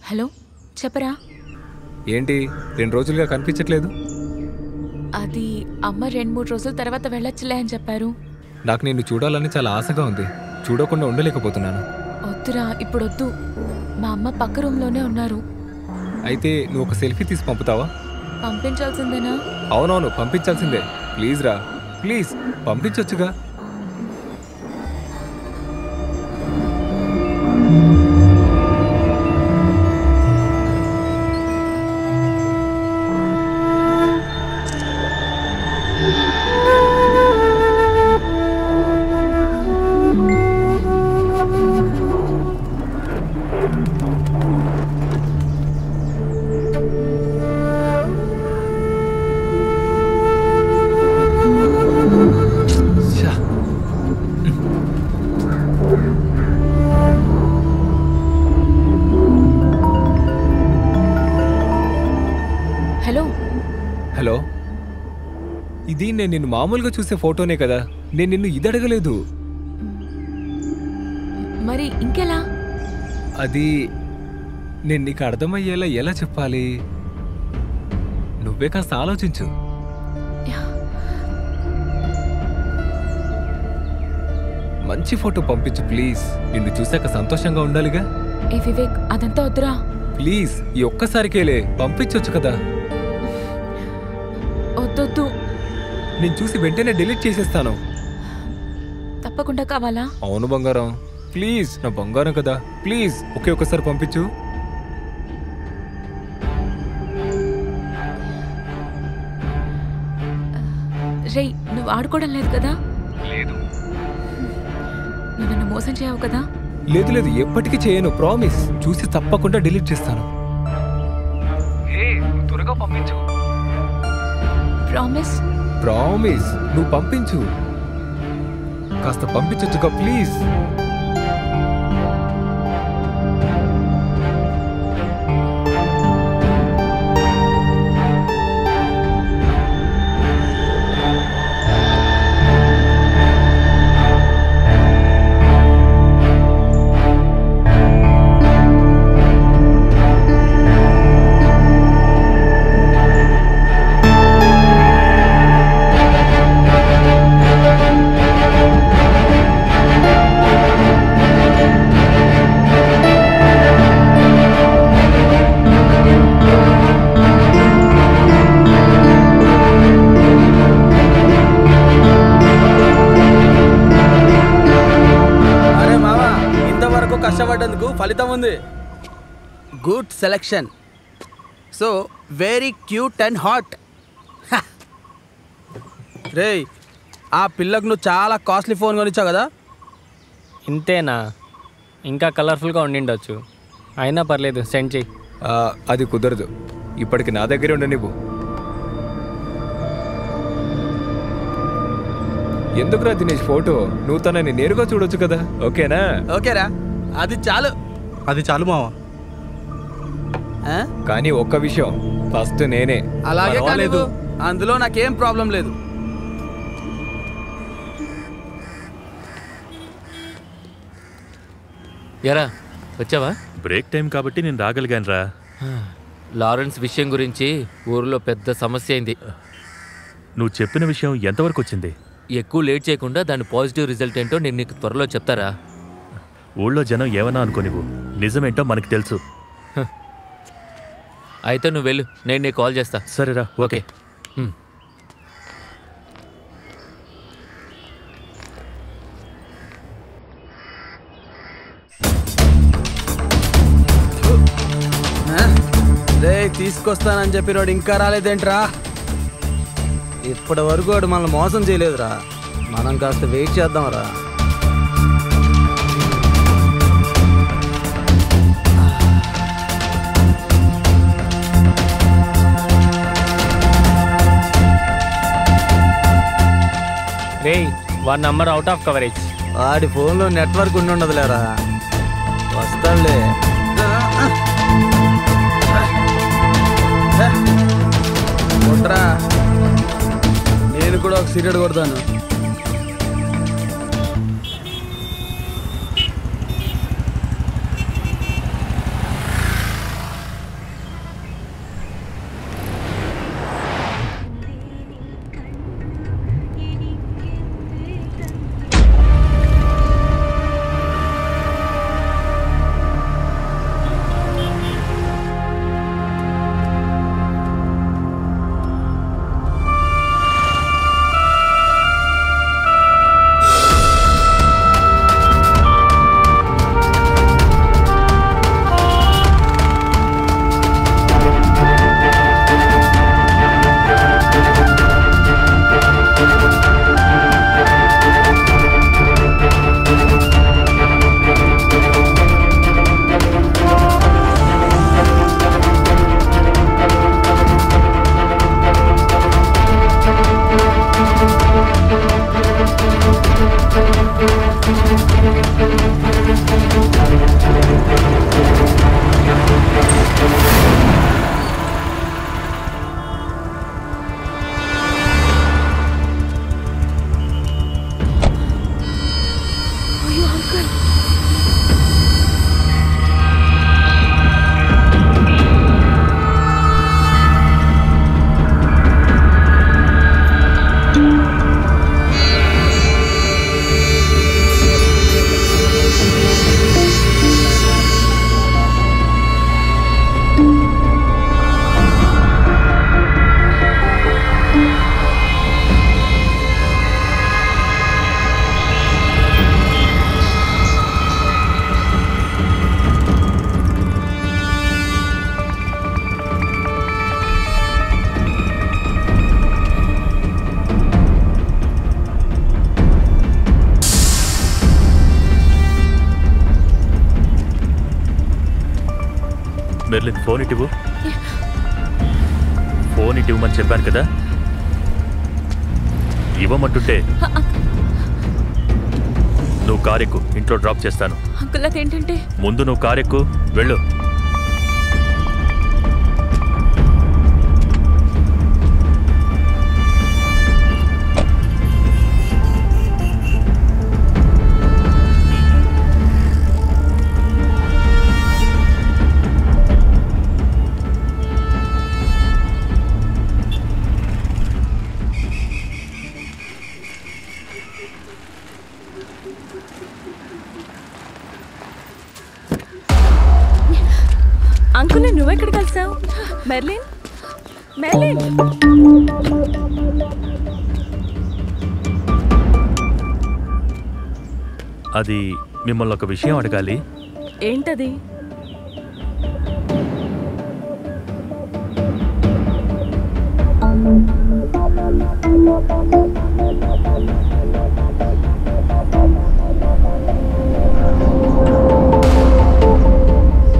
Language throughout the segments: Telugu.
హలో, చెప్పరా. ఏంటి 2 రోజులుగా కనిపించట్లేదు? అది అమ్మ 2-3 రోజుల తర్వాత వెళ్ళొచ్చులే అని చెప్పారు. నాకు నిన్ను చూడాలని చాలా ఆశగా ఉంది. చూడకుండా ఉండలేకపోతున్నాను. వద్దురా, ఇప్పుడు వద్దు. మా అమ్మ పక్క రూమ్లోనే ఉన్నారు. అయితే నువ్వు ఒక సెల్ఫీ తీసి పంపుతావా? పంపించాల్సిందేనా? అవునవును, పంపించాల్సిందే. ప్లీజ్ రా, ప్లీజ్ పంపించొచ్చుగా. హలో, ఇది నేను నిన్ను మామూలుగా చూసే ఫోటోనే కదా. నేను నిన్ను ఇది అడగలేదు. మరి ఇంకెలా? అది నేను నీకు అర్థమయ్యేలా ఎలా చెప్పాలి? నువ్వే కాస్త ఆలోచించు. మంచి ఫోటో పంపించు ప్లీజ్. నిన్ను చూశాక సంతోషంగా ఉండాలిగా. ఏ వివేక్, అదంతా వద్దురా ప్లీజ్. ఈ ఒక్కసారికేలే పంపించొచ్చు కదా. వద్దొద్దు. నేను చూసి వెంటనే డిలీట్ చేసేస్తాను. తప్పకుండా కావాలా? అవును బంగారం, ప్లీజ్. నా బంగారం కదా, ప్లీజ్ ఒక్కసారి పంపించు. రేయ్, నువ్వు ఆడుకోవడం లేదు కదా? లేదు. నువ్వు నన్ను మోసం చేయవు కదా? లేదు లేదు, ఎప్పటికీ చేయను, ప్రామిస్. చూసి తప్పకుండా డిలీట్ చేస్తాను. త్వరగా పంపించు. ప్రామిస్? ప్రామిస్. నువ్వు పంపించు. కాస్త పంపించొచ్చుగా ప్లీజ్. కష్టపడ్డందుకు ఫలితం ఉంది. Good selection. So very cute and hot. రేయ్, ఆ పిల్లకు నువ్వు చాలా కాస్ట్లీ ఫోన్ కొనిచ్చావు కదా? ఇంతేనా? ఇంకా కలర్ఫుల్గా ఉండిండొచ్చు. అయినా పర్లేదు, సెండ్ చెయ్యి. అది కుదరదు. ఇప్పటికి నా దగ్గరే ఉండనివ్వు. ఎందుకురా దినేష్ ఫోటో? నువ్వు తనని నేరుగా చూడొచ్చు కదా. ఓకేనా? ఓకేరా, అది చాలు. అది చాలు మావా. కానీ ఒక్క విషయం, ఫస్ట్ నేనే. అలాగే కాలేదు, అందులో నాకేం ప్రాబ్లం లేదు. ఎరా వచ్చావా? బ్రేక్ టైం కాబట్టి నేను రాగలిగాను రా. లారెన్స్ విషయం గురించి ఊరిలో పెద్ద సమస్య అయింది. నువ్వు చెప్పిన విషయం ఎంతవరకు వచ్చింది? ఎక్కువ లేట్ చేయకుండా దాని పాజిటివ్ రిజల్ట్ ఏంటో నేను నీకు త్వరలో చెప్తారా? ఊళ్ళో జనం ఏమన్నా అనుకోనివ్వు, నిజమేంటో మనకు తెలుసు. అయితే నువ్వు వెళ్ళు, నేను నీకు కాల్ చేస్తా. సరేరా, ఓకే. రే, తీసుకొస్తానని చెప్పినోడు ఇంకా రాలేదేంట్రా? ఇప్పటి వరకు వాడు మనల్ని మోసం చేయలేదురా. మనం కాస్త వెయిట్ చేద్దాం రా. రేయ్ వాడి నంబర్ అవుట్ ఆఫ్ కవరేజ్. వాడి ఫోన్లో నెట్వర్క్ ఉండి ఉండదులేరా. వస్తాడులే. కొట్రా, నేను కూడా ఒక సిగరెట్ కొడతాను. మెర్లిన్ ఫోన్ ఇటివ్వు. ఫోన్ ఇటివ్వమని చెప్పాను కదా, ఇవ్వమంటుంటే. నువ్వు కారెక్కు, ఇంట్లో డ్రాప్ చేస్తాను. అంకుల్ అదేంటంటే? ముందు నువ్వు కారెక్కు, వెళ్ళు. అంకుల్ నువ్వెక్కడ కలిసావు? Merlin, Merlin. అది మిమ్మల్ని ఒక విషయం అడగాలి. ఏంటది?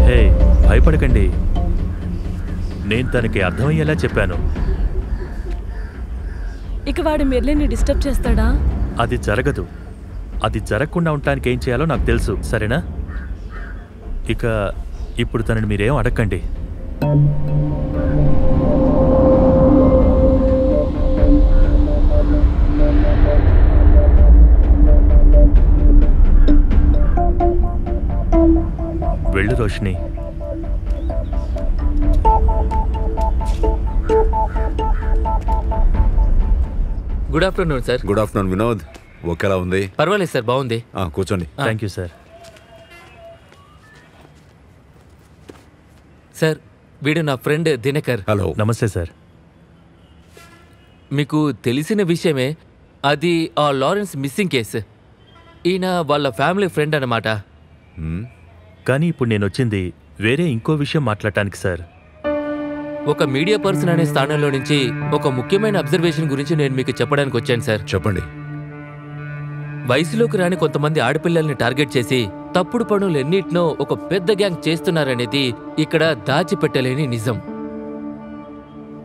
హే, భయపడకండి. నేను తనకి అర్థమయ్యేలా చెప్పాను. ఇక వాడు మెర్లిన్ని డిస్టర్బ్ చేస్తాడా? అది జరగదు. అది జరగకుండా ఉండటానికి ఏం చేయాలో నాకు తెలుసు, సరేనా? ఇక ఇప్పుడు తనని మీరేం అడగండి. వెళ్ళు Roshini. Good afternoon sir. Good afternoon Vinod. ఒకేలా ఉంది? పర్వాలేదు సార్, బాగుంది. కూర్చోండి. Thank you sir. సార్, వీడు నా ఫ్రెండ్ దినకర్. హలో. నమస్తే సార్. మీకు తెలిసిన విషయమే, అది ఆ లారెన్స్ మిస్సింగ్ కేసు. ఈయన వాళ్ళ ఫ్యామిలీ ఫ్రెండ్ అన్నమాట. కానీ ఇప్పుడు నేను వచ్చింది వేరే ఇంకో విషయం మాట్లాడటానికి సార్. ఒక మీడియా పర్సన్ అనే స్థానంలో నుంచి ఒక ముఖ్యమైన అబ్జర్వేషన్ గురించి నేను మీకు చెప్పడానికి వచ్చాను సార్. చెప్పండి. వయసులోకి రాని కొంతమంది ఆడపిల్లల్ని టార్గెట్ చేసి తప్పుడు పనులెన్నిటినో ఒక పెద్ద గ్యాంగ్ చేస్తున్నారనేది ఇక్కడ దాచిపెట్టలేని నిజం.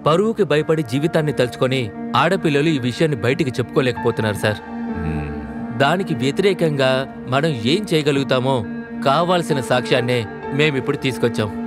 పరువుకి భయపడి జీవితాన్ని తలుచుకొని ఆడపిల్లలు ఈ విషయాన్ని బయటికి చెప్పుకోలేకపోతున్నారు సార్. దానికి వ్యతిరేకంగా మనం ఏం చేయగలుగుతామో కావాల్సిన సాక్ష్యాన్నే మేమిప్పుడు తీసుకొచ్చాం.